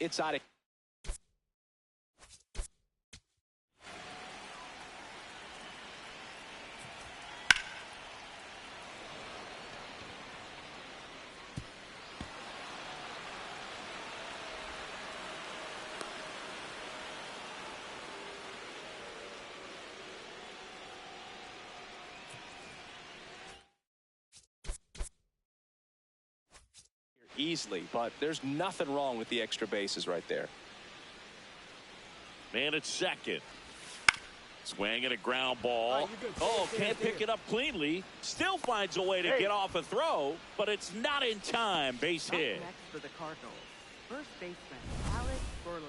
it's out of. Easily, but there's nothing wrong with the extra bases right there. Man at second. Swing and a ground ball. Oh, can't pick it up cleanly. Still finds a way to get off a throw, but it's not in time. Base hit. Next for the Cardinals, first baseman Alec Burleson.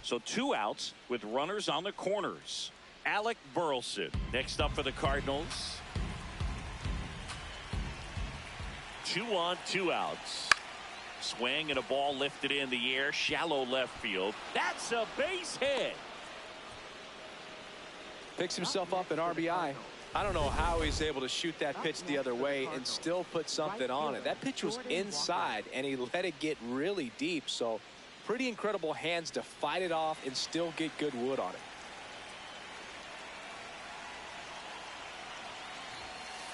So 2 outs with runners on the corners. Alec Burleson next up for the Cardinals. 2 on, 2 outs. Swing and a ball lifted in the air, shallow left field. That's a base hit. Picks himself up an RBI. I don't know how he's able to shoot that pitch the other way and still put something on it. That pitch was inside and he let it get really deep. So pretty incredible hands to fight it off and still get good wood on it.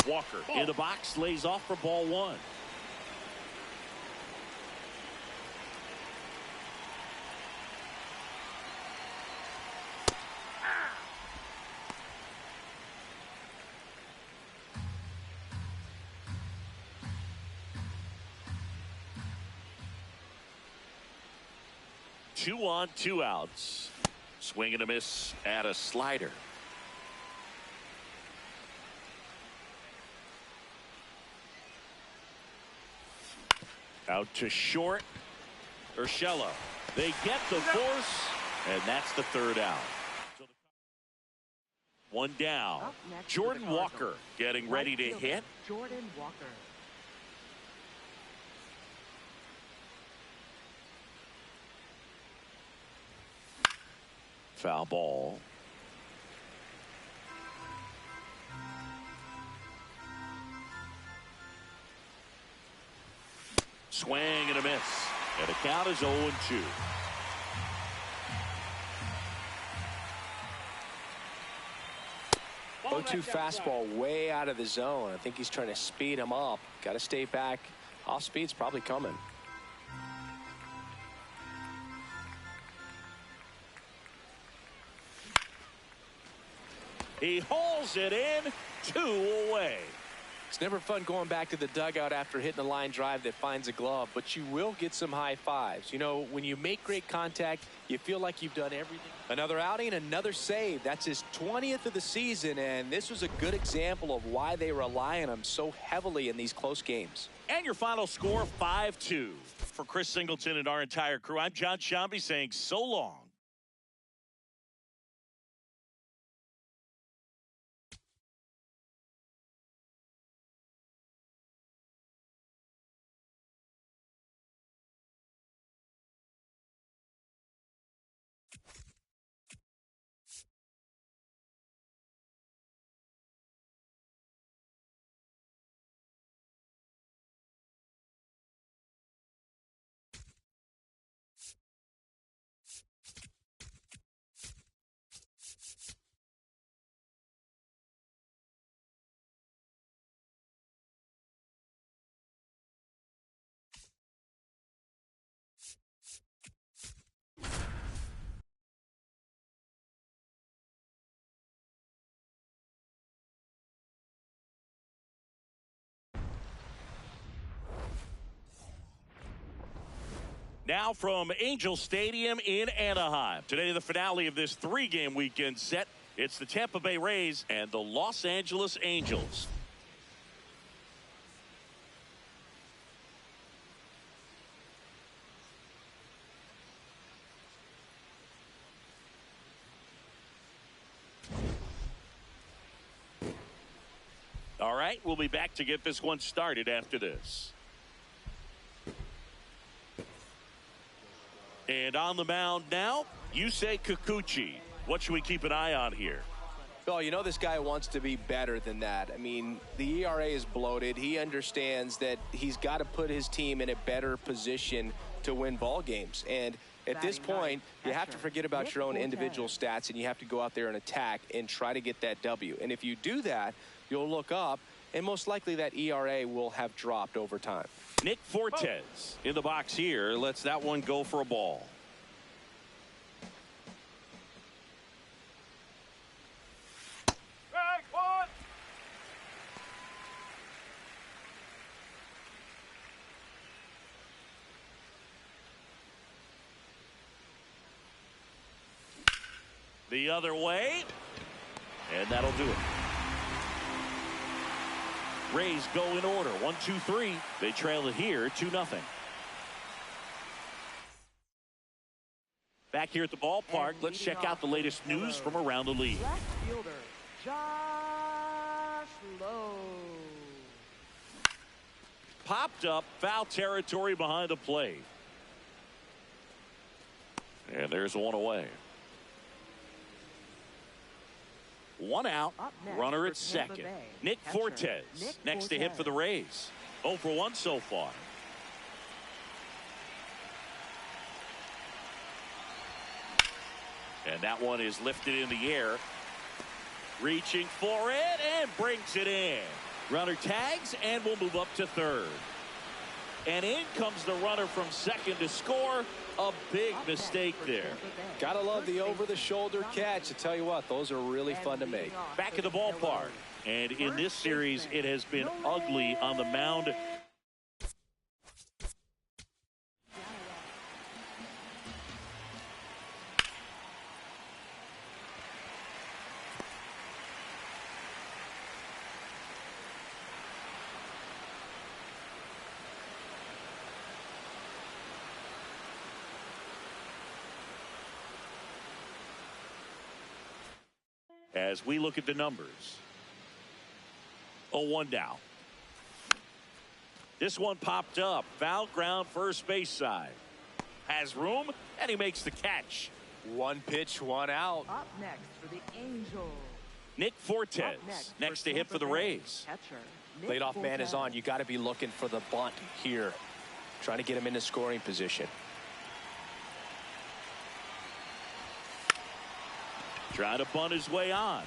Walker in the box, lays off for ball 1. Two on, 2 outs. Swing and a miss at a slider. Out to short. Urshela. They get the force, and that's the 3rd out. 1 down. Jordan Walker getting ready to hit. Jordan Walker. Foul ball. Swing and a miss. And the count is 0-2. 0-2 fastball way out of the zone. I think he's trying to speed him up. Got to stay back. Off speed's probably coming. He hauls it in, 2 away. It's never fun going back to the dugout after hitting a line drive that finds a glove, but you will get some high fives. You know, when you make great contact, you feel like you've done everything. Another outing, another save. That's his 20th of the season, and this was a good example of why they rely on him so heavily in these close games. And your final score, 5-2. For Chris Singleton and our entire crew, I'm John Shambi saying so long. Now from Angel Stadium in Anaheim. Today, the finale of this 3-game weekend set. It's the Tampa Bay Rays and the Los Angeles Angels. All right, we'll be back to get this one started after this. And on the mound now, You say Kikuchi. What should we keep an eye on here? Well, you know this guy wants to be better than that. I mean, the ERA is bloated. He understands that he's got to put his team in a better position to win ball games. And at this point, you have to forget about your own individual stats, and you have to go out there and attack and try to get that W. And if you do that, you'll look up, and most likely that ERA will have dropped over time. Nick Fortes in the box here. Lets that one go for a ball. The other way, and that'll do it. Rays go in order. 1, 2, 3. They trail it here 2-0. Back here at the ballpark, let's check out the latest news from around the league. Left fielder, Josh Lowe. Popped up, foul territory behind the plate. And there's one away. One out, runner at second. Nick Fortes next to hit for the Rays. 0 for 1 so far. And that one is lifted in the air. Reaching for it and brings it in. Runner tags and will move up to third. And in comes the runner from second to score. A big mistake there. Gotta love the over-the-shoulder catch. I tell you what, those are really fun to make. Back at the ballpark. And in this series, it has been ugly on the mound. As we look at the numbers. 0-1 now. This one popped up. Foul ground first base side. Has room and he makes the catch. One pitch, one out. Up next for the Angels. Nick Fortes next to hit for the Rays. Leadoff man is on. You got to be looking for the bunt here. Trying to get him into scoring position. Trying to bunt his way on.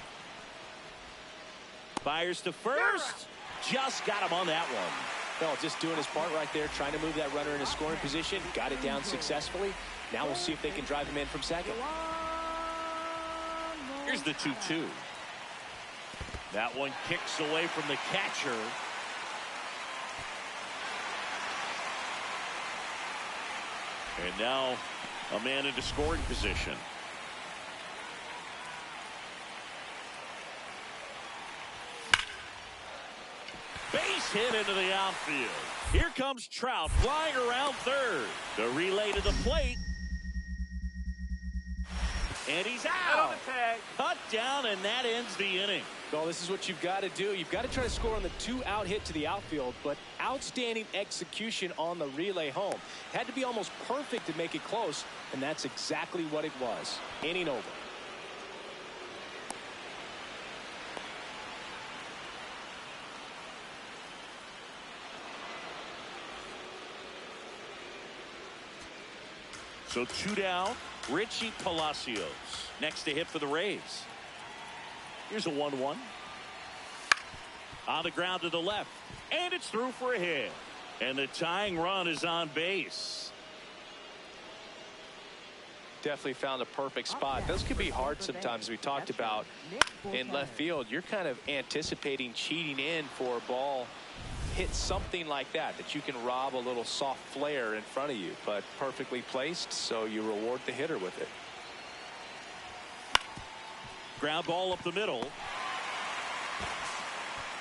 Fires to first. Just got him on that one. No, just doing his part right there, trying to move that runner into scoring position. Got it down successfully. Now we'll see if they can drive him in from second. Here's the 2-2. That one kicks away from the catcher. And now a man into scoring position. Base hit into the outfield. Here comes Trout flying around third. The relay to the plate. And he's out. Cut down, and that ends the inning. Well, this is what you've got to do. You've got to try to score on the 2-out hit to the outfield, but outstanding execution on the relay home. Had to be almost perfect to make it close, and that's exactly what it was. Inning over. So 2 down. Richie Palacios next to hit for the Rays. Here's a 1-1. On the ground to the left. And it's through for a hit. And the tying run is on base. Definitely found a perfect spot. Those could be hard sometimes. We talked about in left field. You're kind of anticipating cheating in for a ball. Hit something like that you can rob a little soft flare in front of you, but perfectly placed, so you reward the hitter with it. Ground ball up the middle.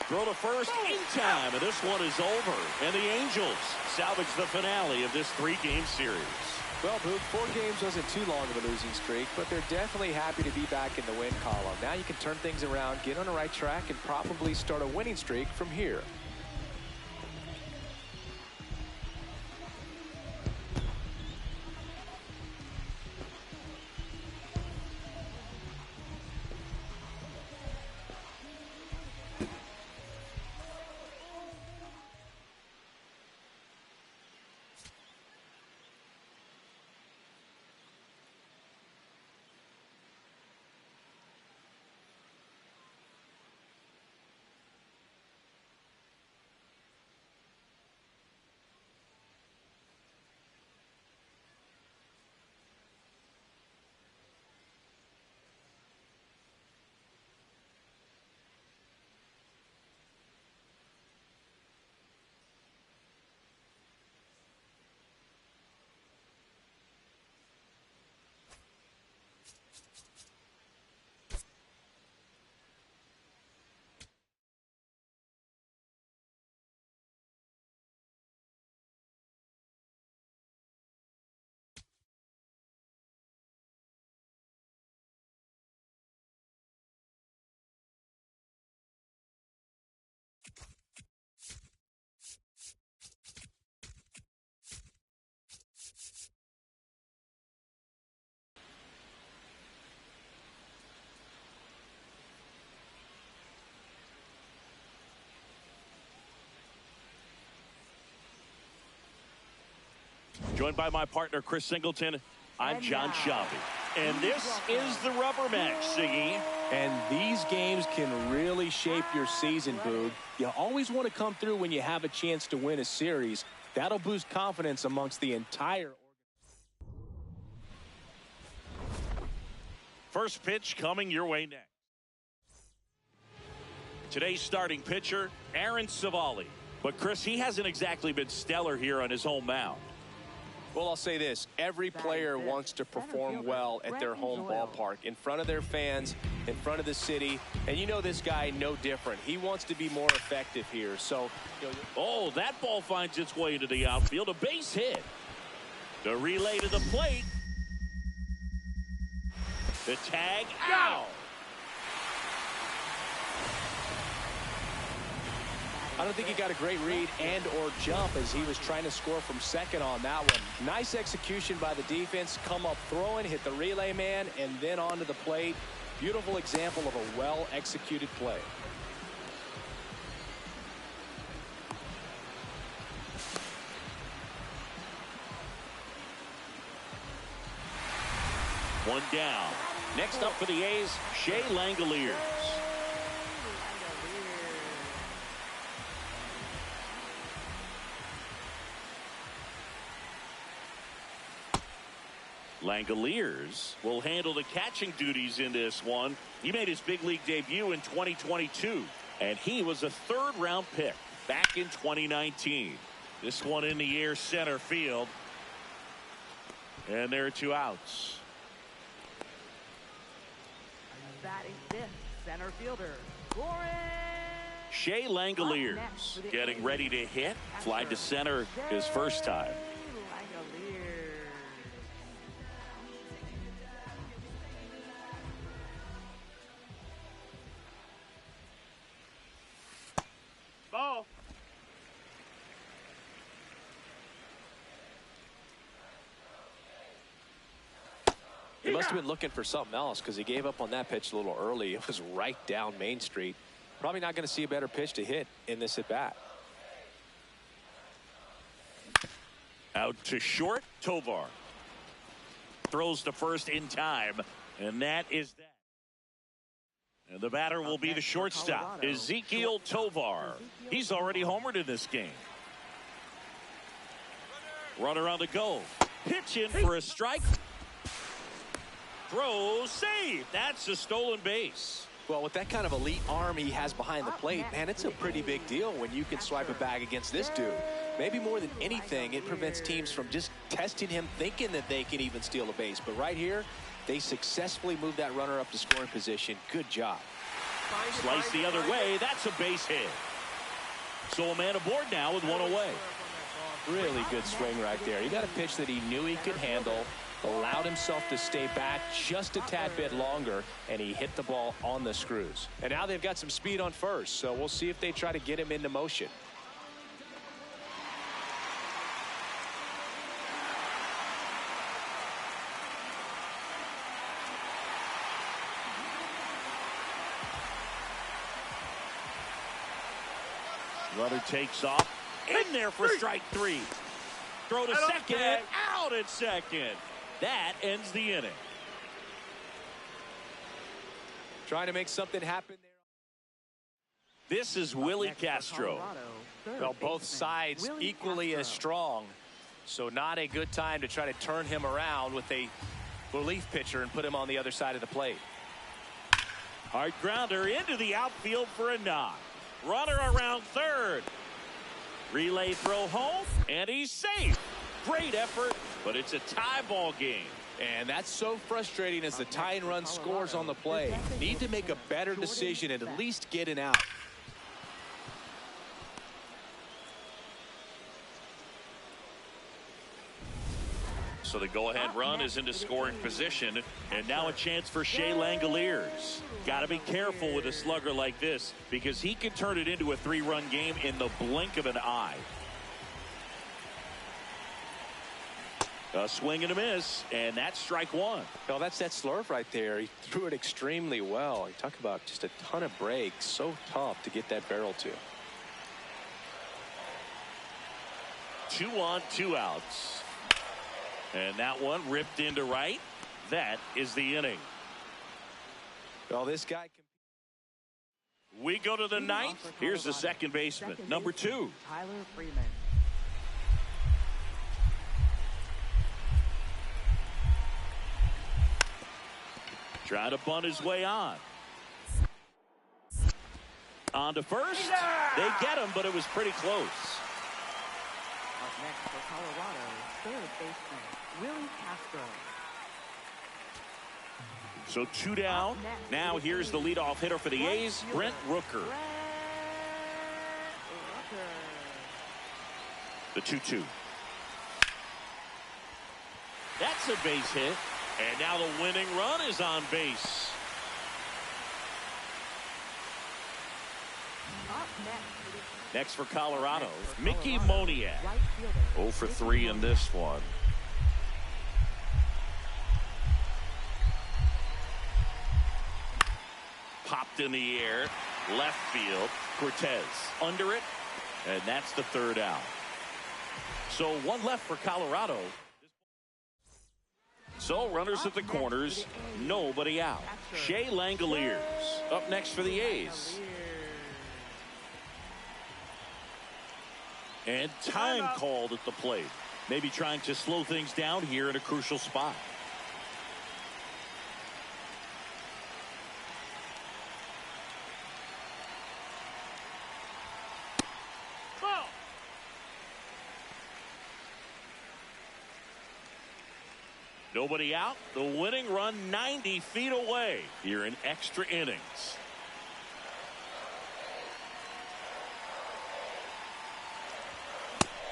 Throw to first in time, and this one is over. And the Angels salvage the finale of this 3-game series. Well, Boog, 4 games wasn't too long of a losing streak, but they're definitely happy to be back in the win column. Now you can turn things around, get on the right track, and probably start a winning streak from here. Joined by my partner, Chris Singleton, I'm John Shelby. And this is the rubber match, Siggy. And these games can really shape your season, Boog. You always want to come through when you have a chance to win a series. That'll boost confidence amongst the entire. First pitch coming your way next. Today's starting pitcher, Aaron Savali. But, Chris, he hasn't exactly been stellar here on his home mound. Well, I'll say this. Every player wants to perform well at their home ballpark, in front of their fans, in front of the city. And you know this guy no different. He wants to be more effective here. So, oh, that ball finds its way into the outfield. A base hit. The relay to the plate. The tag out. I don't think he got a great read and or jump as he was trying to score from second on that one. Nice execution by the defense. Come up throwing, hit the relay man, and then onto the plate. Beautiful example of a well-executed play. One down. Next up for the A's, Shea Langoliers. Langoliers will handle the catching duties in this one. He made his big league debut in 2022, and he was a third-round pick back in 2019. This one in the air center field. And there are 2 outs. Batting fifth, center fielder, Lauren. Shea Langoliers getting ready to hit. Fly to center his first time. Ball. He must have been looking for something else because he gave up on that pitch a little early. It was right down Main Street. Probably not going to see a better pitch to hit in this at bat. Out to short, Tovar. Throws to first in time, and that is that. And the batter will be the shortstop, Ezekiel Tovar. He's already homered in this game. Runner on the go. Pitch in for a strike. Throw, save. That's a stolen base. Well, with that kind of elite arm he has behind the plate, man, it's a pretty big deal when you can swipe a bag against this dude. Maybe more than anything, it prevents teams from just testing him thinking that they can even steal a base. But right here, they successfully moved that runner up to scoring position. Good job. Slice the other way. That's a base hit. So a man aboard now with 1 away. Really good swing right there. He got a pitch that he knew he could handle, allowed himself to stay back just a tad bit longer, and he hit the ball on the screws. And now they've got some speed on first, so we'll see if they try to get him into motion. Runner takes off. In there for strike 3. Throw to second. Out at second. That ends the inning. Trying to make something happen there. This is Willie Castro. Well, both sides equally as strong. So not a good time to try to turn him around with a relief pitcher and put him on the other side of the plate. Hard grounder into the outfield for a knock. Runner around third. Relay throw home, and he's safe. Great effort, but it's a tie ball game. And that's so frustrating as the tying run scores on the play. Need to make a better decision and at least get an out. So the go-ahead run is into scoring position, and now a chance for Shea Langoliers. Got to be careful with a slugger like this because he can turn it into a 3-run game in the blink of an eye. A swing and a miss, and that's strike 1. Well, that's that slurve right there. He threw it extremely well. You talk about just a ton of breaks. So tough to get that barrel to. 2 on, 2 outs. And that one ripped into right. That is the inning. Well, this guy can. We go to the ninth. Here's the second baseman, number 2. Tyler Freeman. Trying to bunt his way on. On to first. They get him, but it was pretty close. Up next for Colorado, third baseman Willie Castro. So 2 down. Now here's the leadoff hitter for the A's, Brent Rooker. The 2-2. That's a base hit. And now the winning run is on base. Next for Colorado, Mickey Moniak. 0 for 3 in this one. Popped in the air, left field. Cortez under it, and that's the 3rd out. So 1 left for Colorado. So runners at the corners, nobody out. Shea Langoliers up next for the A's. And time called at the plate. Maybe trying to slow things down here in a crucial spot. Nobody out. The winning run 90 feet away here in extra innings.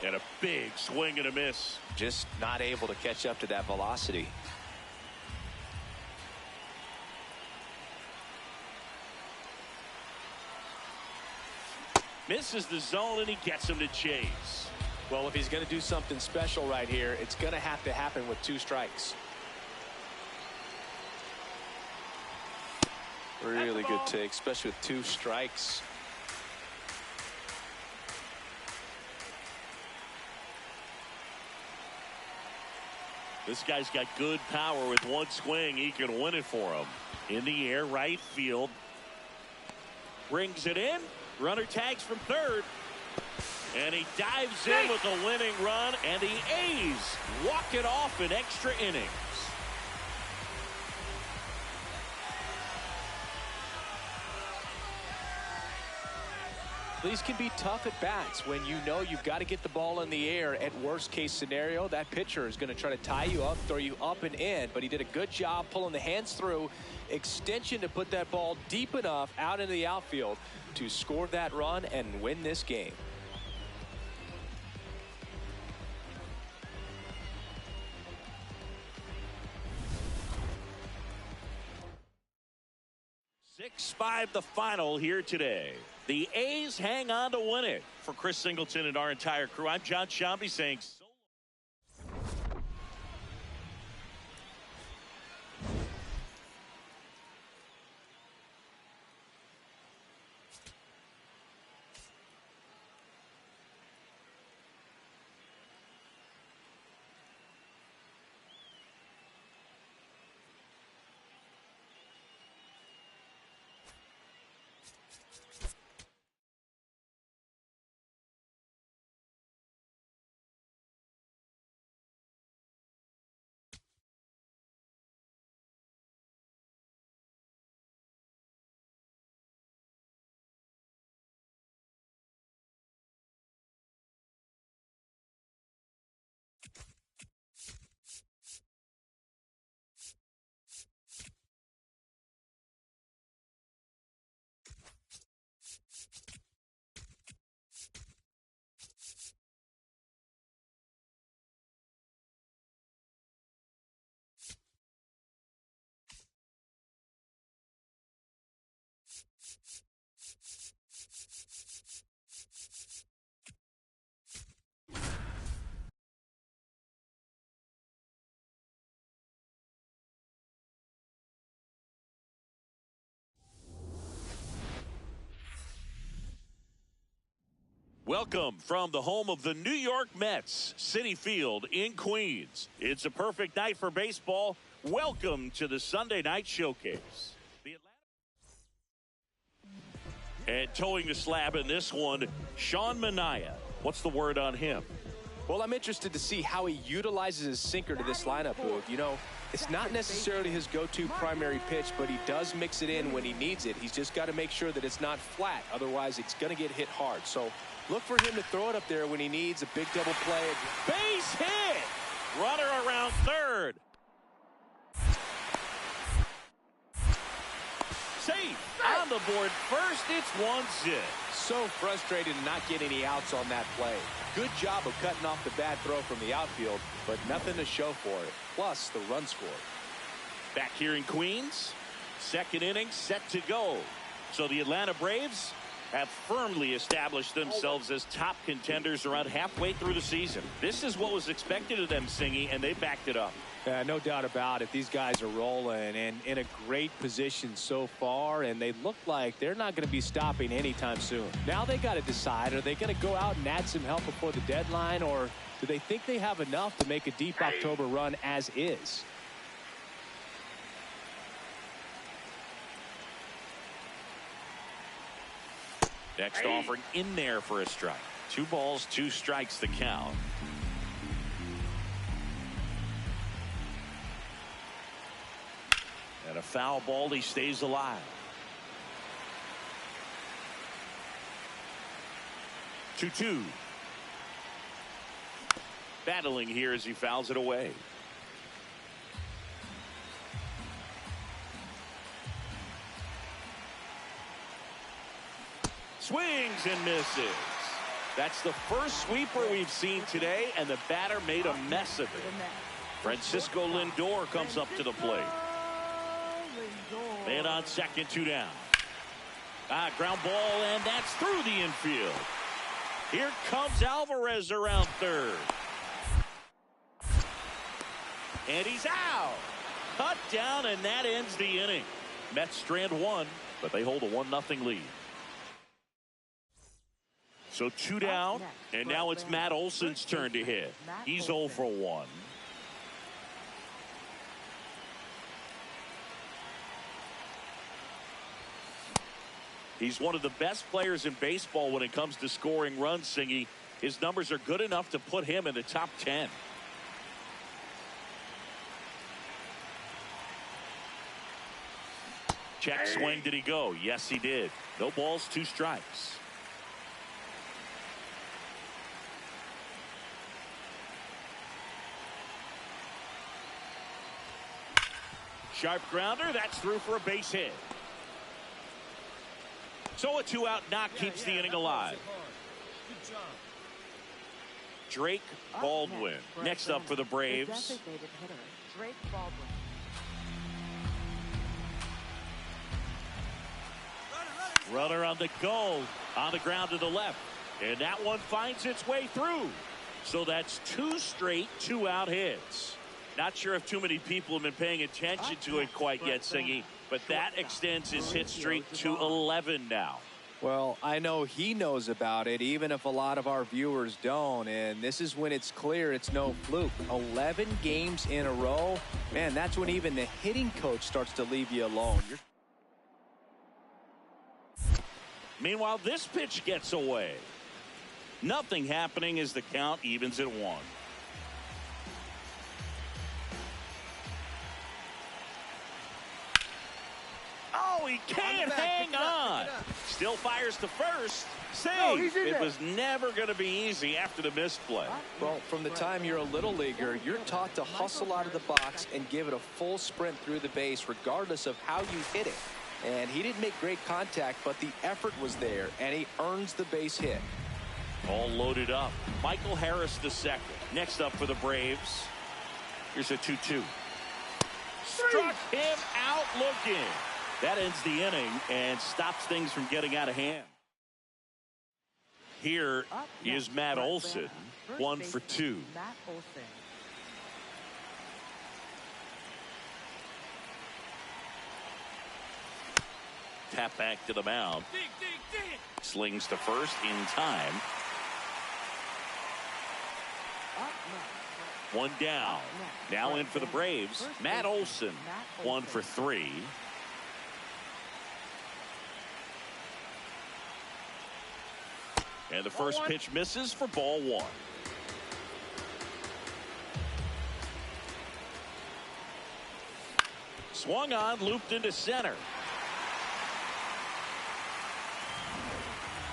And a big swing and a miss. Just not able to catch up to that velocity. Misses the zone, and he gets him to chase. Well, if he's going to do something special right here, it's going to have to happen with 2 strikes. Really good take, especially with 2 strikes. This guy's got good power. With 1 swing, he can win it for him. In the air, right field. Brings it in. Runner tags from 3rd. And he dives in with a winning run, and the A's walk it off in extra innings. These can be tough at bats when you know you've got to get the ball in the air. At worst case scenario, that pitcher is going to try to tie you up, throw you up and in, but he did a good job pulling the hands through, extension to put that ball deep enough out into the outfield to score that run and win this game. Six-5 the final here today. The A's hang on to win it. For Chris Singleton and our entire crew, I'm John Shambi saying so. Welcome from the home of the New York Mets, Citi Field in Queens. It's a perfect night for baseball. Welcome to the Sunday Night Showcase. And towing the slab in this one, Sean Manaea. What's the word on him? Well, I'm interested to see how he utilizes his sinker to this lineup, Boog. You know, it's not necessarily his go-to primary pitch, but he does mix it in when he needs it. He's just got to make sure that it's not flat. Otherwise, it's going to get hit hard. So look for him to throw it up there when he needs a big double play. Base hit! Runner around third. Safe on the board first. It's 1-0. So frustrated to not get any outs on that play. Good job of cutting off the bad throw from the outfield, but nothing to show for it. Plus the run scored. Back here in Queens, second inning set to go. So the Atlanta Braves have firmly established themselves as top contenders around halfway through the season. This is what was expected of them, Singy, and they backed it up. No doubt about it. These guys are rolling and in a great position so far, and they look like they're not going to be stopping anytime soon. Now they got to decide, are they going to go out and add some help before the deadline, or do they think they have enough to make a deep October run as is? Next offering in there for a strike. 2 balls, 2 strikes the count. And a foul ball, he stays alive. 2-2. Battling here as he fouls it away. Swings and misses. That's the first sweeper we've seen today, and the batter made a mess of it. Francisco Lindor comes up to the plate. Man on second, 2 down. Ground ball, and that's through the infield. Here comes Alvarez around third. And he's out. Cut down, and that ends the inning. Mets strand 1, but they hold a 1-0 lead. So 2 down, and now it's Matt Olson's turn to hit. He's 0 for 1. He's one of the best players in baseball when it comes to scoring runs, Singy. His numbers are good enough to put him in the top 10. Check swing, did he go? Yes, he did. No balls, 2 strikes. Sharp grounder, that's through for a base hit. So a 2-out knock keeps the inning alive. Drake Baldwin next up for the Braves. Drake Baldwin. Runner on the go, on the ground to the left, and that one finds its way through. So that's 2 straight 2-out hits. Not sure if too many people have been paying attention to it quite yet, Singy, but that extends his hit streak to 11 now. Well, I know he knows about it, even if a lot of our viewers don't. And this is when it's clear it's no fluke. 11 games in a row. Man, that's when even the hitting coach starts to leave you alone. Meanwhile, this pitch gets away. Nothing happening as the count evens at 1. Oh, he can't hang on. Still fires to first. Save. It was never going to be easy after the misplay. Well, from the time you're a little leaguer, you're taught to hustle out of the box and give it a full sprint through the base, regardless of how you hit it. And he didn't make great contact, but the effort was there, and he earns the base hit. All loaded up. Michael Harris the second. Next up for the Braves. Here's a 2-2. Struck him out looking. That ends the inning and stops things from getting out of hand. Here is Matt Olson, 1 for 2. Matt Olson. Tap back to the mound. Slings to first in time. One down. Now in for the Braves, Matt Olson. 1 for 3. And the first pitch misses for ball 1. Swung on, looped into center.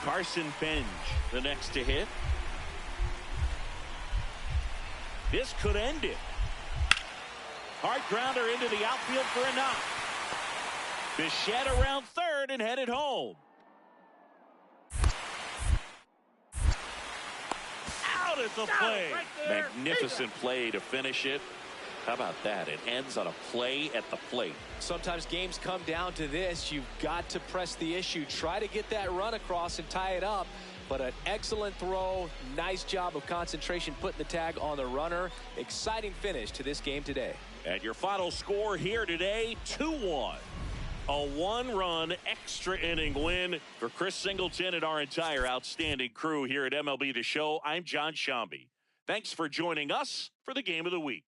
Carson Benj, the next to hit. This could end it. Hard grounder into the outfield for a knock. Bichette around third and headed home. Out at the plate. Right, magnificent play to finish it. How about that? It ends on a play at the plate. Sometimes games come down to this. You've got to press the issue. Try to get that run across and tie it up. But an excellent throw. Nice job of concentration putting the tag on the runner. Exciting finish to this game today. And your final score here today, 2-1. A one-run extra inning win for Chris Singleton and our entire outstanding crew here at MLB The Show. I'm John Shambi. Thanks for joining us for the Game of the Week.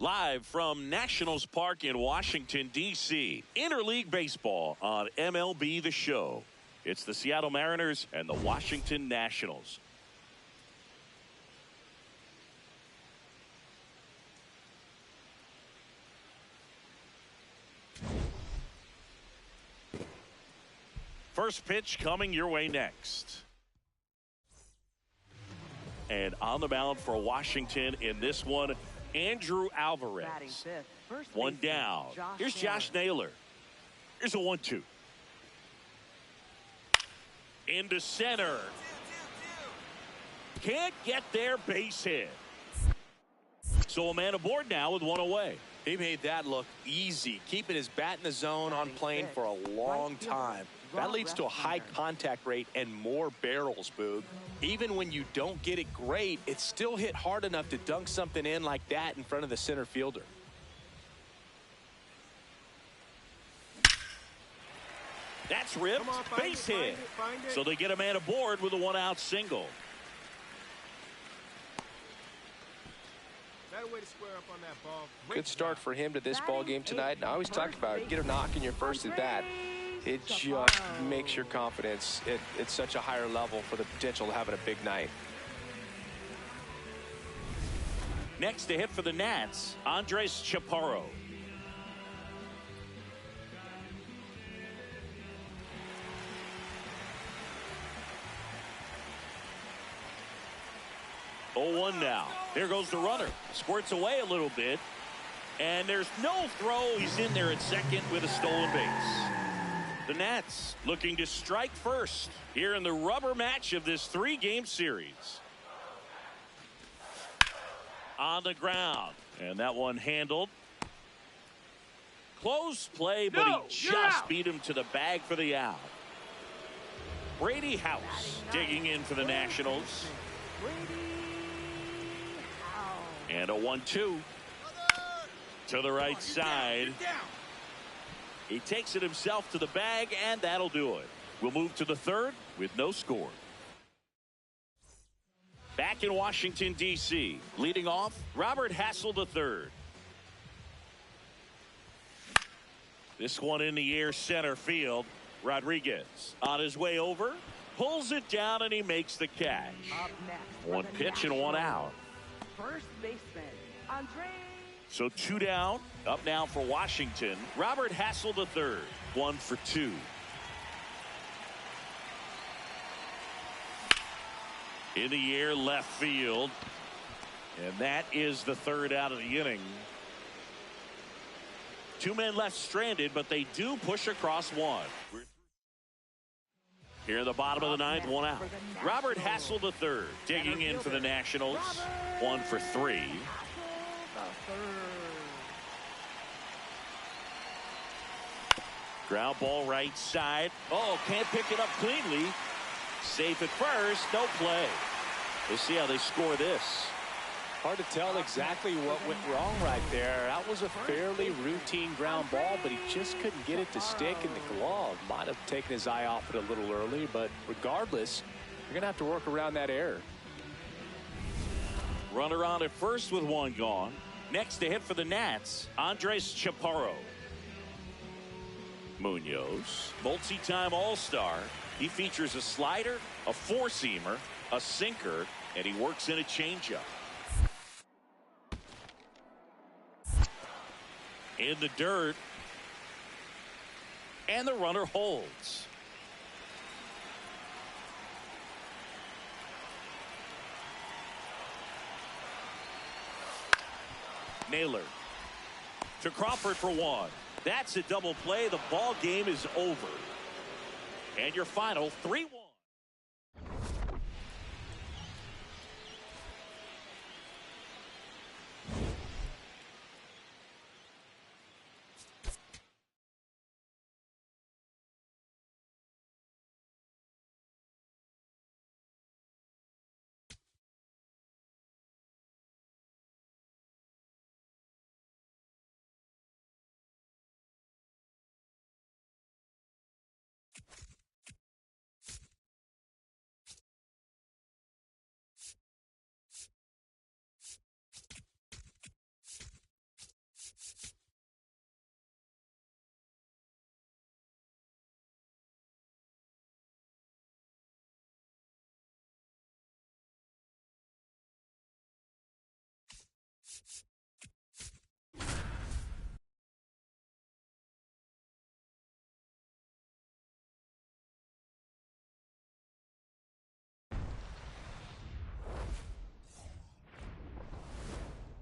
Live from Nationals Park in Washington, D.C. Interleague Baseball on MLB The Show. It's the Seattle Mariners and the Washington Nationals. First pitch coming your way next. And on the mound for Washington in this one, Andrew Alvarez. One down. Here's Josh Naylor. Here's a 1-2. Into center. Can't get there, base hit. So a man aboard now with one away. He made that look easy, keeping his bat in the zone on plane for a long time. That leads to a high contact rate and more barrels, Boog. Even when you don't get it great, it's still hit hard enough to dunk something in like that in front of the center fielder. That's ripped. Base hit. So they get a man aboard with a one-out single. Way to square up on that ball. Good start for him to this ball game tonight. And I always talk about it, get a knock in your first at bat. It just makes your confidence at such a higher level for the potential of having a big night. Next to hit for the Nats, Andres Chaparro. Oh, 1 now. There goes the runner. Squirts away a little bit. And there's no throw. He's in there at second with a stolen base. The Nats looking to strike first here in the rubber match of this 3-game series. On the ground. And that one handled. Close play, but he just beat him to the bag for the out. Brady House digging in for the Nationals. And a 1-2 to the right side. He takes it himself to the bag, and that'll do it. We'll move to the third with no score. Back in Washington, D.C., leading off, Robert Hassel III. This one in the air center field. Rodriguez on his way over, pulls it down, and he makes the catch. One pitch and one out. First baseman, Andre. So 2 down. Up now for Washington, Robert Hassel III. 1 for 2. In the air left field. And that is the third out of the inning. 2 men left stranded, but they do push across one. Here in the bottom of the ninth, one out. Robert Hassel III digging in for the Nationals. 1 for 3. Ground ball right side. Oh, can't pick it up cleanly. Safe at first. No play. We'll see how they score this. Hard to tell exactly what went wrong right there. That was a fairly routine ground ball, but he just couldn't get it to stick in the glove. Might have taken his eye off it a little early, but regardless, you're going to have to work around that error. Runner on at first with one gone. Next to hit for the Nats, Andres Chaparro. Munoz, multi-time All-Star. He features a slider, a four-seamer, a sinker, and he works in a changeup. In the dirt, and the runner holds. Naylor to Crawford for one. That's a double play. The ball game is over. And your final 3-1.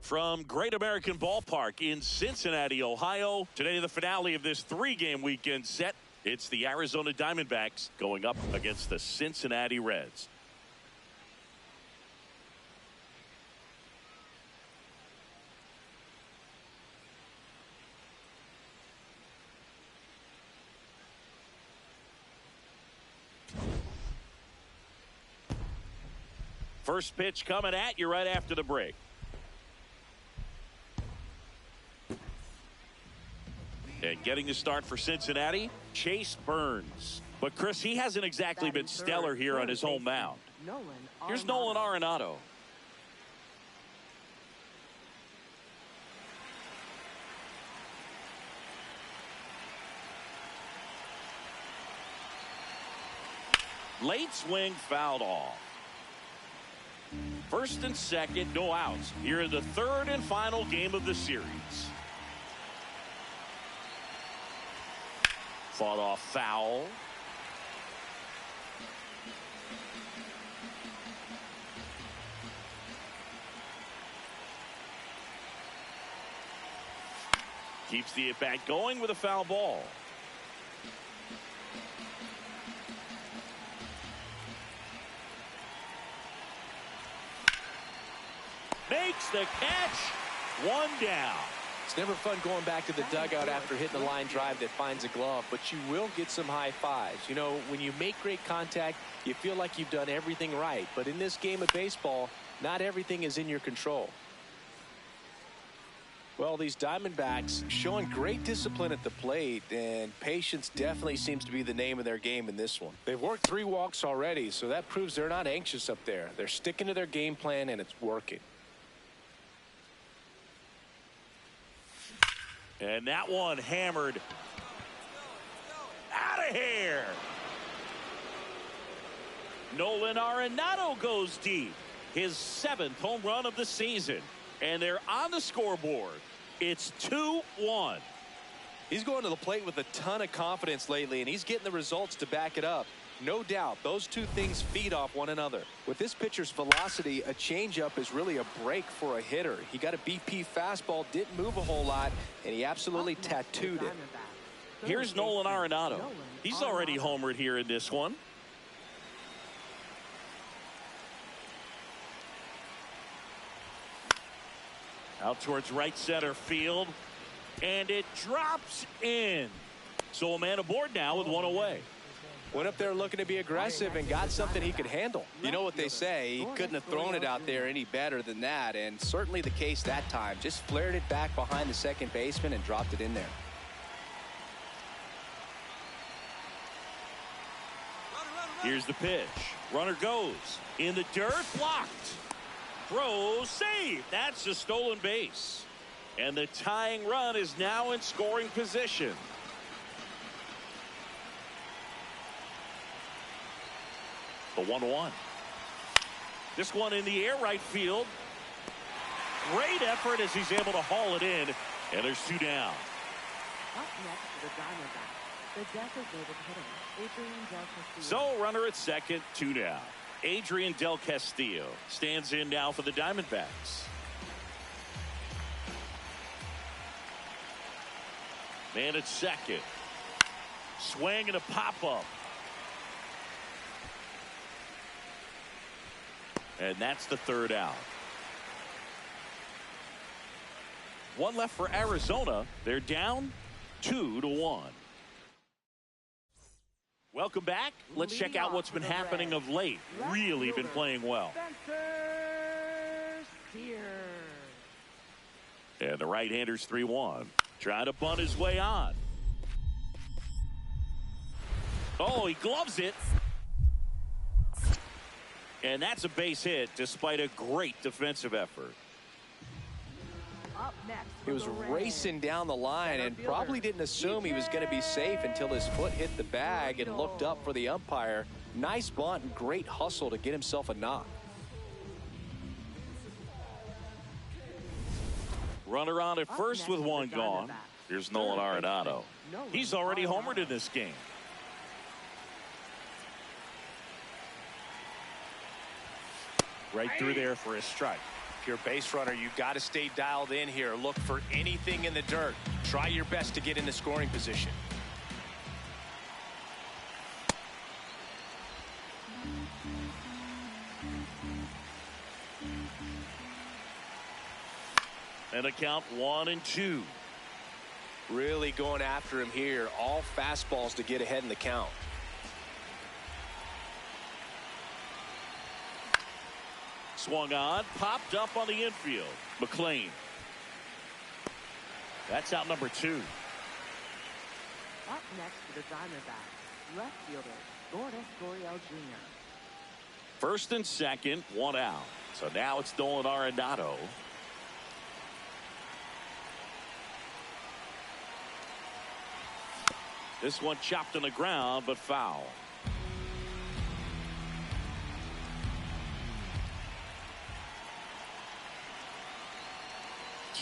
From Great American Ballpark in Cincinnati, Ohio, today the finale of this 3-game weekend set. It's the Arizona Diamondbacks going up against the Cincinnati Reds. First pitch coming at you right after the break. And getting the start for Cincinnati, Chase Burns. But, Chris, he hasn't exactly been stellar here on his home mound. Here's Nolan Arenado. Late swing fouled off. First and second, no outs. Here in the third and final game of the series. Fought off foul. Keeps the at-bat going with a foul ball. Makes the catch. One down. It's never fun going back to the dugout after hitting a line drive that finds a glove, but you will get some high fives. You know, when you make great contact, you feel like you've done everything right. But in this game of baseball, not everything is in your control. Well, these Diamondbacks showing great discipline at the plate, and patience definitely seems to be the name of their game in this one. They've worked 3 walks already, so that proves they're not anxious up there. They're sticking to their game plan, and it's working. And that one hammered out of here. Nolan Arenado goes deep. His 7th home run of the season. And they're on the scoreboard. It's 2-1. He's going to the plate with a ton of confidence lately, and he's getting the results to back it up. No doubt, those two things feed off one another. With this pitcher's velocity, a changeup is really a break for a hitter. He got a BP fastball, didn't move a whole lot, and he absolutely tattooed it. Here's Nolan Arenado. He's already homered here in this one. Out towards right center field. And it drops in. So a man aboard now with one away. Went up there looking to be aggressive and got something he could handle. You know what they say, he couldn't have thrown it out there any better than that, and certainly the case that time. Just flared it back behind the second baseman and dropped it in there. Here's the pitch. Runner goes. In the dirt, blocked. Throw, save. That's a stolen base. And the tying run is now in scoring position. The 1-1. This one in the air right field. Great effort as he's able to haul it in. And there's two down. Up next to the Diamondbacks, the designated hitter, Adrian Del Castillo. So runner at second, two down. Adrian Del Castillo stands in now for the Diamondbacks. Man at second. Swing and a pop-up. And that's the third out. One left for Arizona. They're down 2-1. Welcome back. Let's check out what's been happening of late. Really been playing well. And the right-hander's 3-1. Trying to bunt his way on. Oh, he gloves it. And that's a base hit despite a great defensive effort. Up next, He was racing down the line and probably didn't assume he was going to be safe until his foot hit the bag and looked up for the umpire. Nice bunt and great hustle to get himself a knock. Runner on at first with one gone. Here's Nolan Arenado. He's already homered in this game. Right through there for a strike. If you're a base runner, you've got to stay dialed in here. Look for anything in the dirt. Try your best to get into scoring position. And a count 1-2. Really going after him here. All fastballs to get ahead in the count. Swung on, popped up on the infield. McLean. That's out number 2. Up next to the Diamondbacks, left fielder, Lourdes Gurriel Jr. First and second, one out. So now it's Nolan Arenado. This one chopped on the ground, but foul.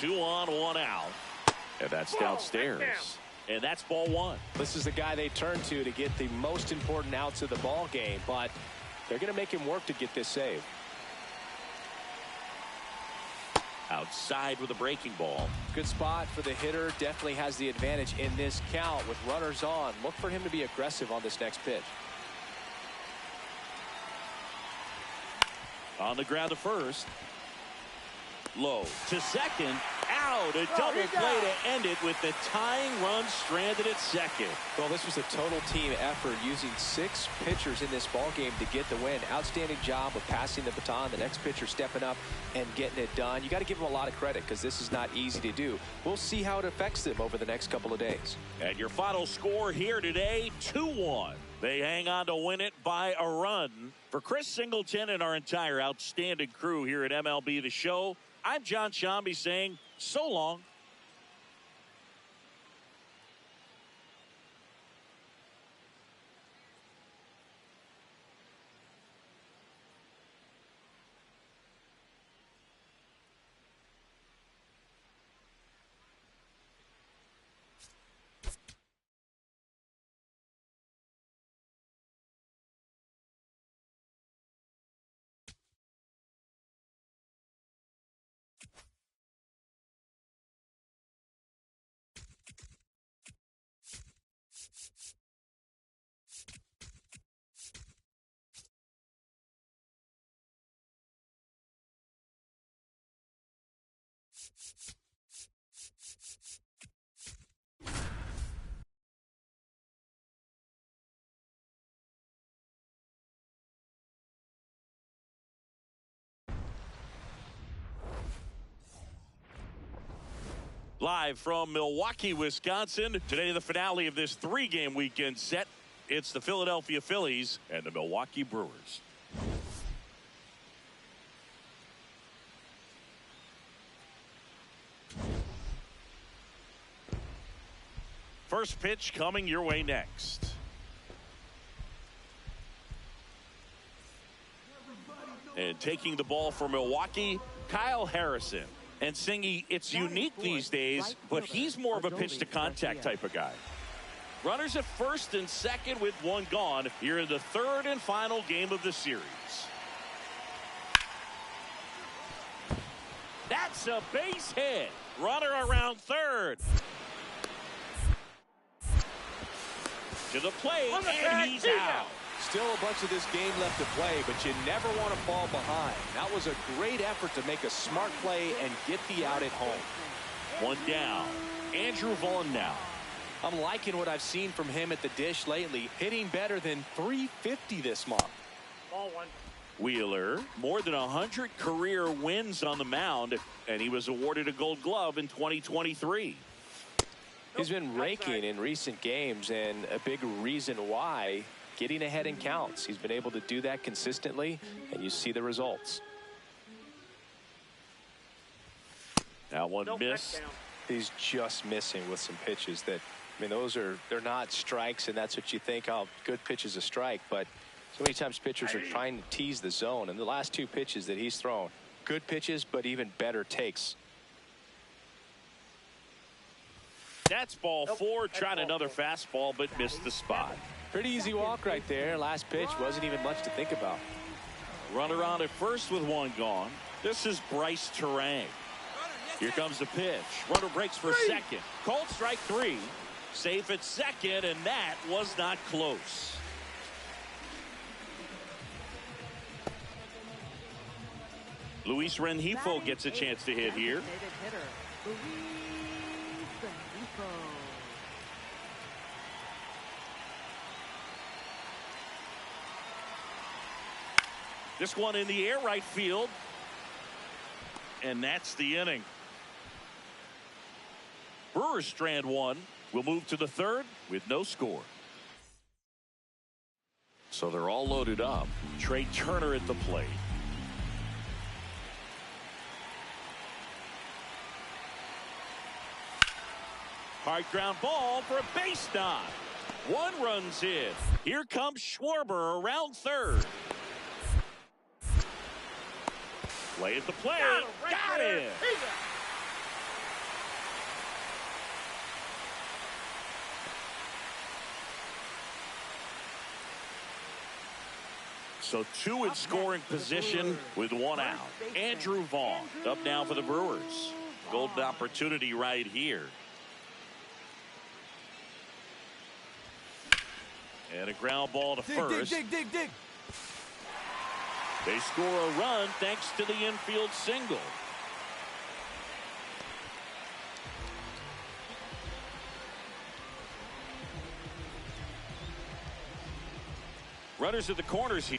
Two on, one out. And that's downstairs. And that's ball one. This is the guy they turn to get the most important outs of the ball game, but they're going to make him work to get this save. Outside with a breaking ball. Good spot for the hitter. Definitely has the advantage in this count with runners on. Look for him to be aggressive on this next pitch. On the ground to first. Low to second. Out. A double play to end it with the tying run stranded at second. Well, this was a total team effort using 6 pitchers in this ball game to get the win. Outstanding job of passing the baton. The next pitcher stepping up and getting it done. You got to give them a lot of credit because this is not easy to do. We'll see how it affects them over the next couple of days. And your final score here today, 2-1. They hang on to win it by a run. For Chris Singleton and our entire outstanding crew here at MLB The Show, I'm John Shambi saying so long. Live from Milwaukee, Wisconsin. Today, the finale of this 3-game weekend set. It's the Philadelphia Phillies and the Milwaukee Brewers. First pitch coming your way next. And taking the ball for Milwaukee, Kyle Harrison. And Singy, it's unique these days, but he's more of a pitch-to-contact type of guy. Runners at first and second with one gone here in the third and final game of the series. That's a base hit. Runner around third. To the plate, and he's out. Still a bunch of this game left to play, but you never want to fall behind. That was a great effort to make a smart play and get the out at home. One down. Andrew Vaughn now. I'm liking what I've seen from him at the dish lately, hitting better than .350 this month. Ball one. Wheeler, more than 100 career wins on the mound, and he was awarded a Gold Glove in 2023. He's been raking in recent games, and a big reason why, getting ahead in counts. He's been able to do that consistently, and you see the results. That one missed. He's just missing with some pitches that, I mean, they're not strikes, and that's what you think, oh, good pitch is a strike, but so many times pitchers are trying to tease the zone, and the last 2 pitches that he's thrown, good pitches, but even better takes. That's ball 4, tried another fastball, but missed the spot. Pretty easy walk right there. Last pitch wasn't even much to think about. Runner on at first with one gone. This is Bryce Terang. Here comes the pitch. Runner breaks for second. Called strike 3. Safe at second, and that was not close. Luis Rengifo gets a chance to hit here. This one in the air, right field. And that's the inning. Brewers strand 1. We'll move to the third with no score. So they're all loaded up. Trey Turner at the plate. Hard ground ball for a base knock. 1 run's in. Here comes Schwarber around third. Play at the plate. Got it. So 2 in scoring position with 1 out. Andrew Vaughn up now for the Brewers. Golden opportunity right here. And a ground ball to first. Dig. They score a run thanks to the infield single. Runners at the corners here.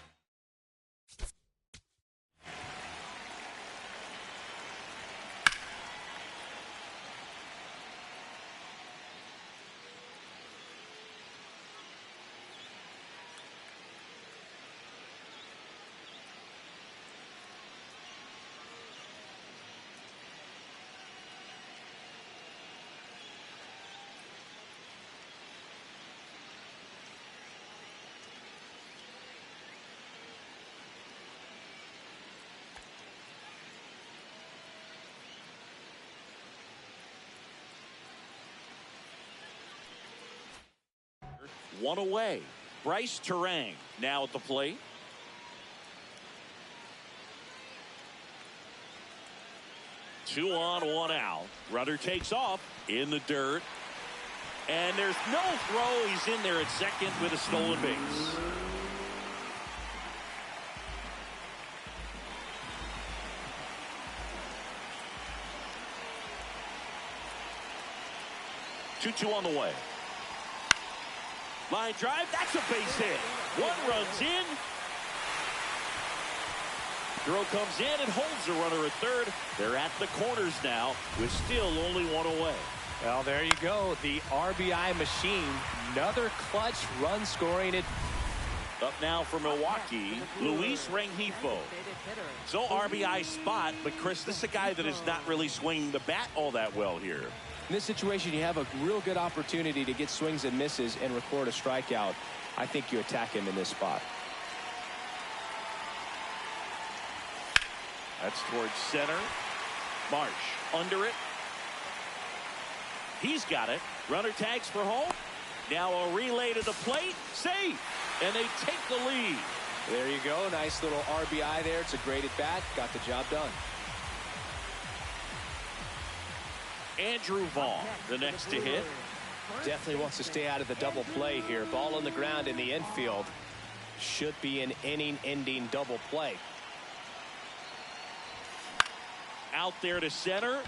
One away. Bryce Terang now at the plate. Two on, 1 out. Runner takes off in the dirt. And there's no throw. He's in there at second with a stolen base. 2-2 on the way. Line drive, that's a base hit. One runs in. Throw comes in and holds the runner at third. They're at the corners now with still only one away. Well, there you go. The RBI machine. Another clutch run scoring it. Up now for Milwaukee, Luis Rengifo. So RBI spot, but Chris, this is a guy that is not really swinging the bat all that well here. In this situation, you have a real good opportunity to get swings and misses and record a strikeout. I think you attack him in this spot. That's towards center. Marsh under it. He's got it. Runner tags for home. Now a relay to the plate. Safe. And they take the lead. There you go. Nice little RBI there. It's a great at bat. Got the job done. Andrew Vaughn, the next to hit. Definitely wants to stay out of the double play here. Ball on the ground in the infield. Should be an inning-ending double play. Out there to center.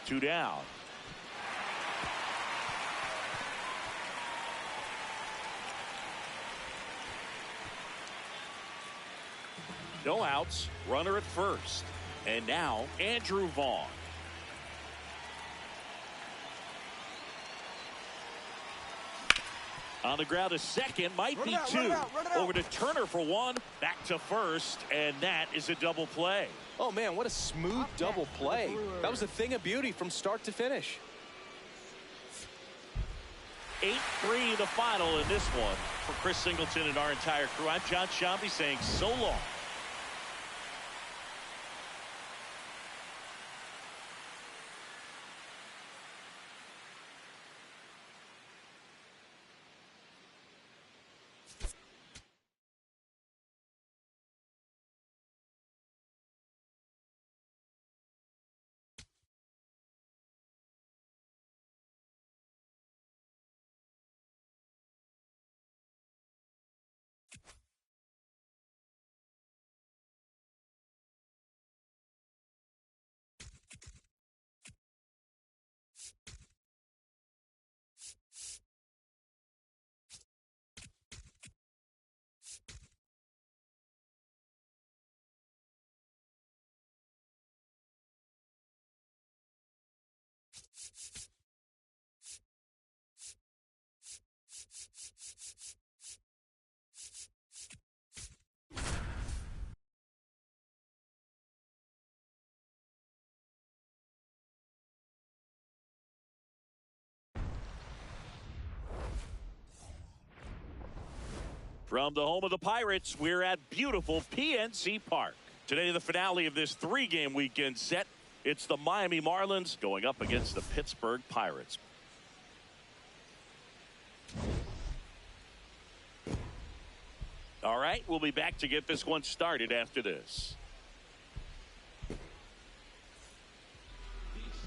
2 down. No outs. Runner at first. And now Andrew Vaughn. On the ground to second, might be two. Over to Turner for one, back to first, and that is a double play. Oh man, what a smooth double play. That was a thing of beauty from start to finish. 8-3 the final in this one. For Chris Singleton and our entire crew, I'm John Shambi saying so long. From the home of the Pirates, we're at beautiful PNC Park. Today, the finale of this 3-game weekend set. It's the Miami Marlins going up against the Pittsburgh Pirates. All right, we'll be back to get this one started after this.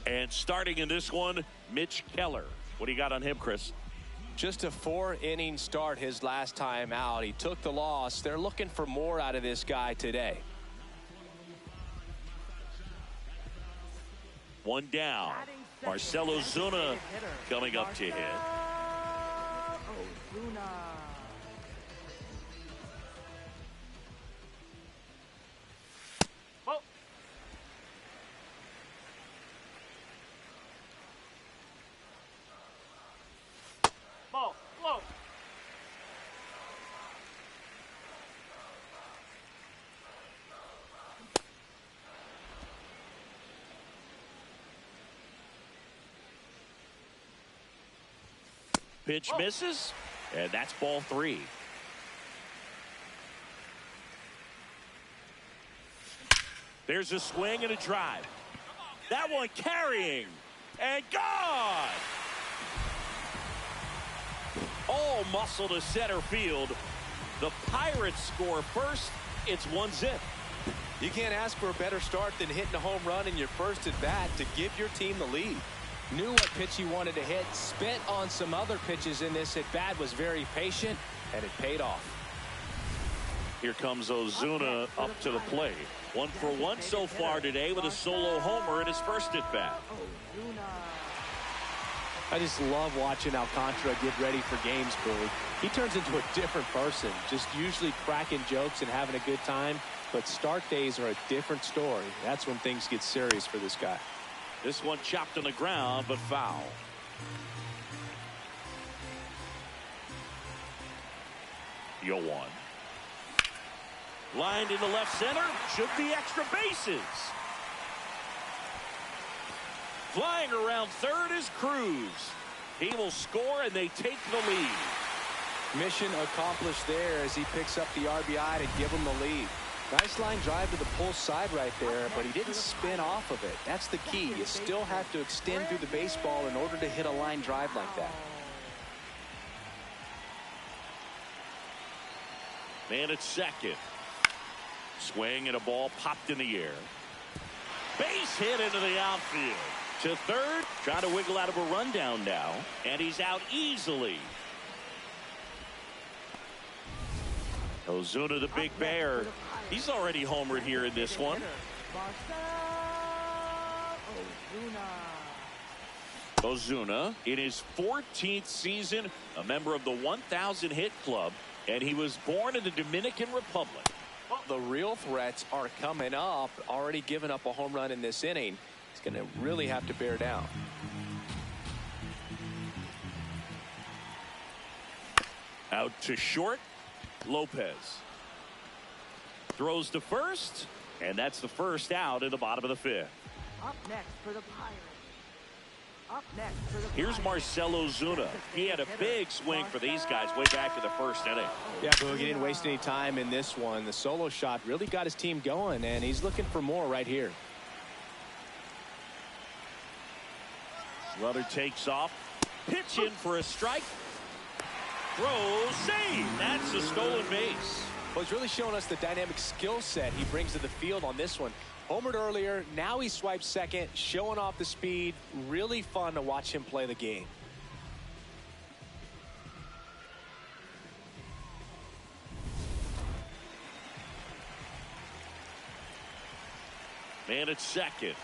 And starting in this one, Mitch Keller. What do you got on him, Chris? Just a 4-inning start his last time out. He took the loss. They're looking for more out of this guy today. One down. Marcell Ozuna coming up to hit. Pitch misses, and that's ball 3. There's a swing and a drive. That one carrying and gone. All muscle to center field. The Pirates score first. It's 1-0. You can't ask for a better start than hitting a home run in your first at bat to give your team the lead. Knew what pitch he wanted to hit, spent on some other pitches in this at bat, was very patient, and it paid off. Here comes Ozuna up to the plate. 1 for 1 so far today with a solo homer in his first at bat. I just love watching Alcantara get ready for games, Billy. He turns into a different person, just usually cracking jokes and having a good time. But start days are a different story. That's when things get serious for this guy. This one chopped on the ground, but foul. Yo one. Lined into left center. Should be extra bases. Flying around third is Cruz. He will score, and they take the lead. Mission accomplished there as he picks up the RBI to give him the lead. Nice line drive to the pull side right there, but he didn't spin off of it. That's the key. You still have to extend through the baseball in order to hit a line drive like that. Man at second. Swing and a ball popped in the air. Base hit into the outfield. To third, trying to wiggle out of a rundown now, and he's out easily. Ozuna, the big bear, he's already homered here in this one. Ozuna in his 14th season, a member of the 1,000 hit club, and he was born in the Dominican Republic. The real threats are coming up. Already given up a home run in this inning. He's going to really have to bear down. Out to short. Lopez throws to first, and that's the first out in the bottom of the fifth. Up next for the Pirates. Up next for the Here's Pirates. Marcell Ozuna. He had a big swing for these guys way back in the first inning. Yeah, Boogie didn't waste any time in this one. The solo shot really got his team going, and he's looking for more right here. Runner takes off. Pitch in for a strike. Throw, save. That's a stolen base. Well, he's really showing us the dynamic skill set he brings to the field on this one. Homered earlier, now he swipes second, showing off the speed. Really fun to watch him play the game. Man at second.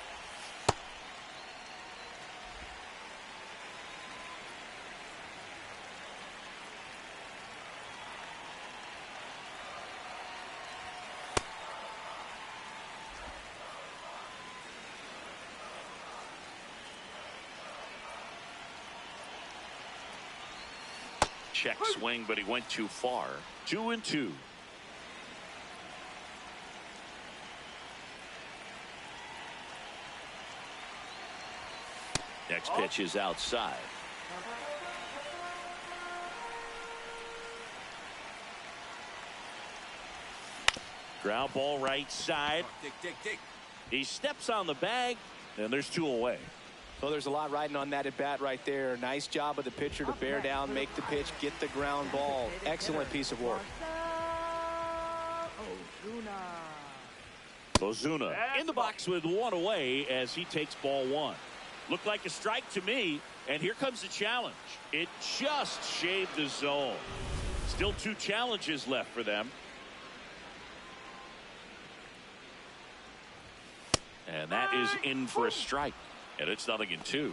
Check swing, but he went too far. 2-2. Next pitch is outside. Ground ball right side. He steps on the bag, and there's 2 away. So there's a lot riding on that at bat right there. Nice job of the pitcher to bear down, make the pitch, get the ground ball. Excellent piece of work. Ozuna in the box with 1 away as he takes ball 1. Looked like a strike to me, and here comes the challenge. It just shaved the zone. Still 2 challenges left for them. And that is in for a strike. And it's 0-2.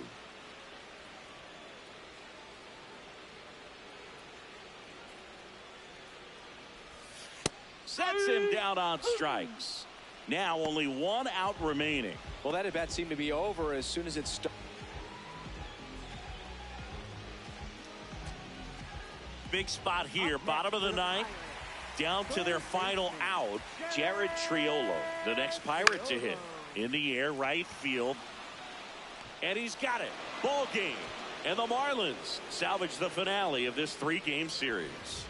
Sets him down on strikes. Now only 1 out remaining. Well, that at bat seemed to be over as soon as it started. Big spot here, bottom of the 9th. Down to their final out. Jared Triolo, the next Pirate to hit. In the air, right field. And he's got it. Ball game. And the Marlins salvage the finale of this 3-game series.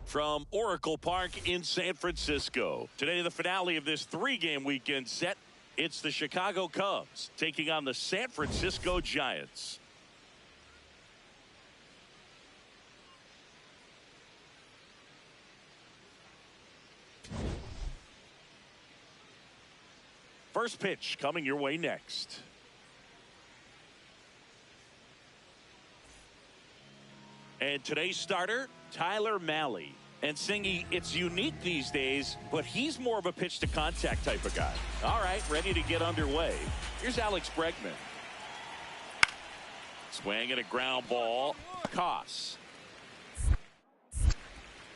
From Oracle Park in San Francisco. Today, the finale of this 3-game weekend set. It's the Chicago Cubs taking on the San Francisco Giants. First pitch coming your way next. And today's starter, Tyler Mahle. And Singy, it's unique these days, but he's more of a pitch-to-contact type of guy. All right, ready to get underway. Here's Alex Bregman. Swing and a ground ball. Koss.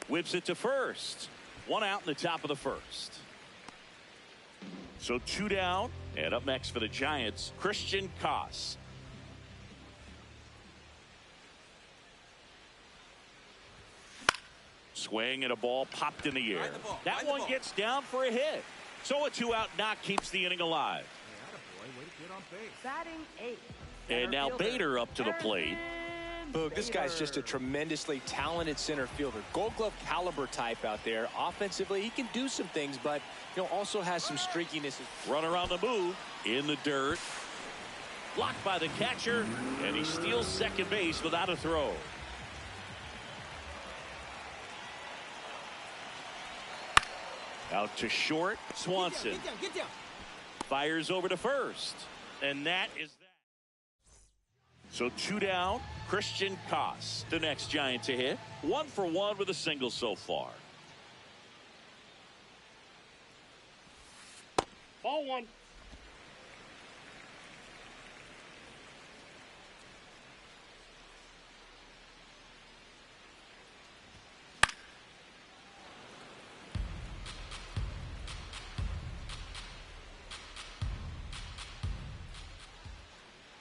Whips it to first. 1 out in the top of the first. So 2 down, and up next for the Giants, Christian Koss. Swing and a ball popped in the air. That one gets down for a hit. So a 2-out knock keeps the inning alive. Batting 8th. And now Bader up to the plate. Boog, this guy's just a tremendously talented center fielder. Gold Glove caliber type out there. Offensively, he can do some things, but also has some streakiness. Runner on the move in the dirt. Blocked by the catcher, and he steals second base without a throw. Out to short, Swanson. Get down. Fires over to first. And that is that. So 2 down, Christian Koss, the next Giant to hit. 1 for 1 with a single so far. Ball 1.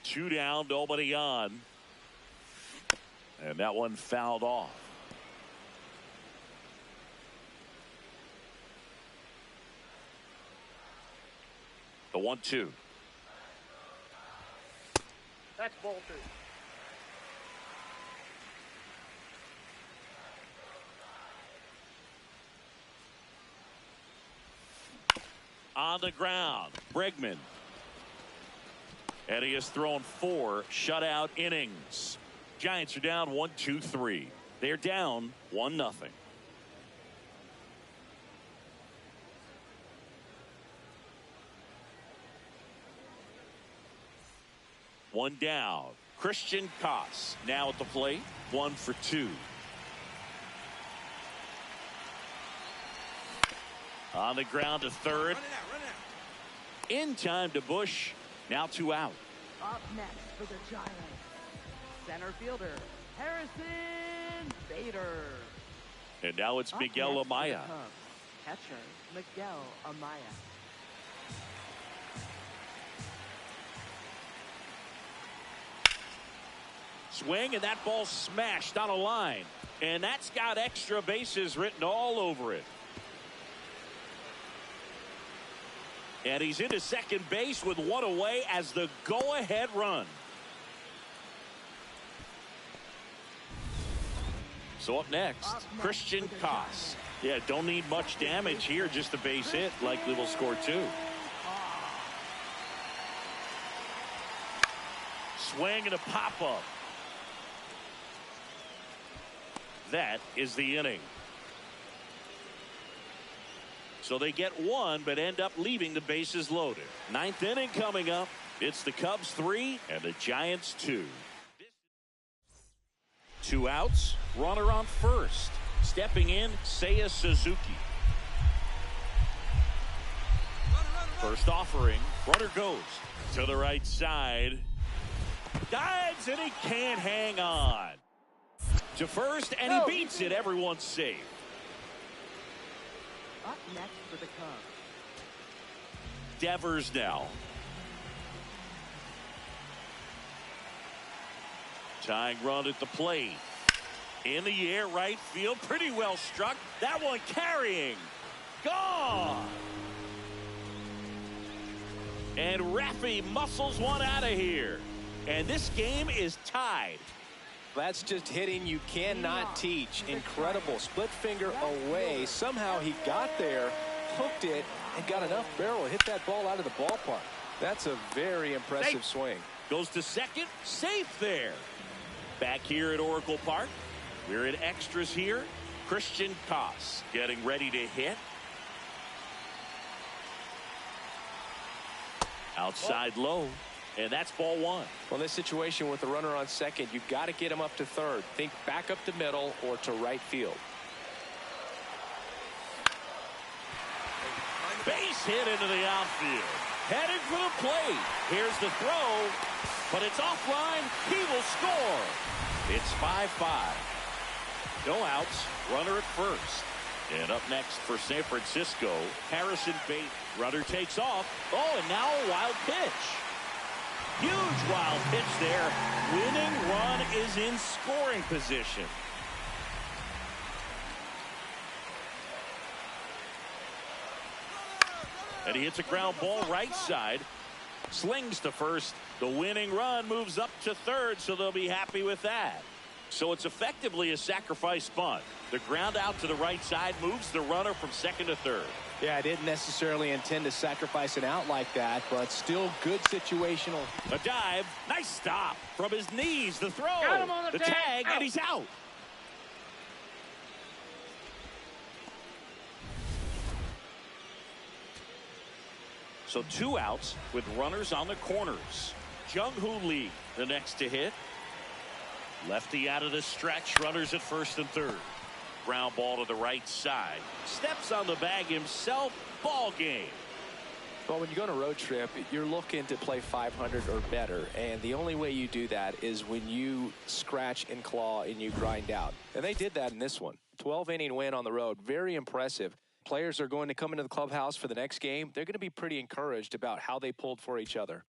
Two down, nobody on. And that one fouled off. The 1-2. That's ball 2. On the ground, Bregman. And he has thrown 4 shutout innings. Giants are down 1-2-3. They're down 1-0. One down. Christian Koss now at the plate. 1 for 2. On the ground to third. Run it out. In time to Bush. Now 2 out. Up next for the Giants, center fielder Harrison Bader. And now it's Up Miguel next for the Amaya. Cubs, catcher Miguel Amaya. Swing, and that ball smashed on a line. And that's got extra bases written all over it. And he's into second base with 1 away as the go-ahead run. So up next, Christian Koss. Yeah, don't need much damage here, just a base hit. Likely will score 2. Swing and a pop-up. That is the inning. So they get 1, but end up leaving the bases loaded. 9th inning coming up. It's the Cubs 3 and the Giants 2. 2 outs. Runner on first. Stepping in, Seiya Suzuki. First offering. Runner goes to the right side. Dives, and he can't hang on. To first, and he beats it. Everyone's safe. Up next for the Cubs, Devers now. Tying run at the plate. In the air, right field, pretty well struck. That one carrying. Gone. And Raffy muscles one out of here. And this game is tied. That's just hitting you cannot teach. Incredible. Split finger away. Somehow he got there, hooked it, and got enough barrel to hit that ball out of the ballpark. That's a very impressive swing. Goes to second. Safe there. Back here at Oracle Park. We're in extras here. Christian Koss getting ready to hit. Outside low. And that's ball one. Well, in this situation with the runner on second, you've got to get him up to third. Think back up to middle or to right field. Base hit into the outfield. Headed for the plate. Here's the throw. But it's offline. He will score. It's 5-5. No outs. Runner at first. And up next for San Francisco, Harrison Bates. Runner takes off. Oh, and now a wild pitch. Huge wild pitch there. Winning run is in scoring position. And he hits a ground ball right side. Slings to first. The winning run moves up to third, so they'll be happy with that. So it's effectively a sacrifice bunt. The ground out to the right side moves the runner from second to third. Yeah, I didn't necessarily intend to sacrifice an out like that, but still good situational. A dive. Nice stop. From his knees, the throw. Got him on the tag, out. and he's out. So 2 outs with runners on the corners. Jung-Hoo Lee, the next to hit. Lefty out of the stretch. Runners at first and third. Ground ball to the right side. Steps on the bag himself. Ball game. Well, when you go on a road trip, you're looking to play 500 or better. And the only way you do that is when you scratch and claw and you grind out. And they did that in this one. 12-inning win on the road. Very impressive. Players are going to come into the clubhouse for the next game. They're going to be pretty encouraged about how they pulled for each other.